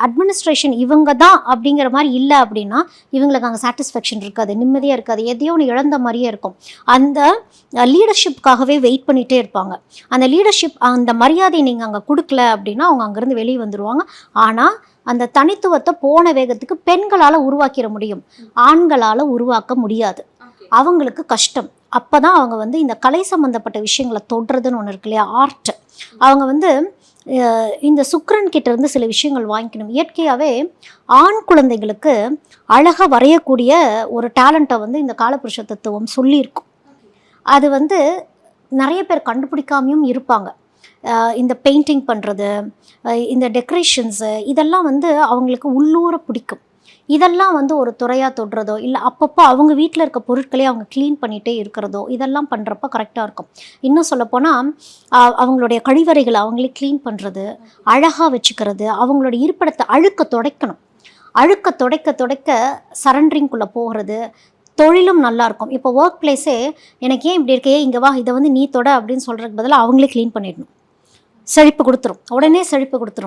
Administration இவங்க தான் அப்படிங்கிற மாதிரி இல்லை அப்படின்னா இவங்களுக்கு அங்கே சாட்டிஸ்ஃபேக்ஷன் இருக்காது, நிம்மதியாக இருக்காது, எதையோ ஒன்று இழந்த மாதிரியே இருக்கும். அந்த லீடர்ஷிப்காகவே வெயிட் பண்ணிகிட்டே இருப்பாங்க. அந்த லீடர்ஷிப் அந்த மரியாதையை நீங்கள் அங்கே கொடுக்கல அப்படின்னா அவங்க அங்கேருந்து வெளியே வந்துடுவாங்க. ஆனால் அந்த தனித்துவத்தை போன வேகத்துக்கு பெண்களால் உருவாக்கிட முடியும், ஆண்களால் உருவாக்க முடியாது. அவங்களுக்கு கஷ்டம். அப்போ தான் அவங்க வந்து இந்த கலை சம்மந்தப்பட்ட விஷயங்களை தொடுறதுன்னு ஒன்று இருக்கு இல்லையா, ஆர்ட். அவங்க வந்து இந்த சுக்கிரன் கிட்ட இருந்து சில விஷயங்கள் வாங்கிக்கணும். இயற்கையாகவே ஆண் குழந்தைகளுக்கு அழகாக வரையக்கூடிய ஒரு டேலண்ட்டை வந்து இந்த காலபுருஷ தத்துவம் சொல்லியிருக்கும். அது வந்து நிறைய பேர் கண்டுபிடிக்காமையும் இருப்பாங்க. இந்த பெயிண்டிங் பண்ணுறது, இந்த டெக்கரேஷன்ஸு, இதெல்லாம் வந்து அவங்களுக்கு உள்ளூர பிடிக்கும். இதெல்லாம் வந்து ஒரு துறையாக தொடுறதோ இல்லை அப்பப்போ அவங்க வீட்டில் இருக்க பொருட்களே அவங்க க்ளீன் பண்ணிகிட்டே இருக்கிறதோ இதெல்லாம் பண்ணுறப்ப கரெக்டாக இருக்கும். இன்னும் சொல்லப்போனால் அவங்களுடைய கழிவறைகளை அவங்களே க்ளீன் பண்ணுறது, அழகாக வச்சுக்கிறது, அவங்களோட இருப்பிடத்தை அழுக்க துடைக்கணும். அழுக்க துடைக்க சரண்டரிங்குள்ளே போகிறது. தொழிலும் நல்லாயிருக்கும். இப்போ ஒர்க் பிளேஸே எனக்கு ஏன் இப்படி இருக்கே, இங்கே வா, இதை வந்து நீ தொட அப்படின்னு சொல்கிறதுக்கு பதிலாக அவங்களே க்ளீன் பண்ணிடணும். செழிப்பு கொடுத்துரும், உடனே செழிப்பு கொடுத்துரும்.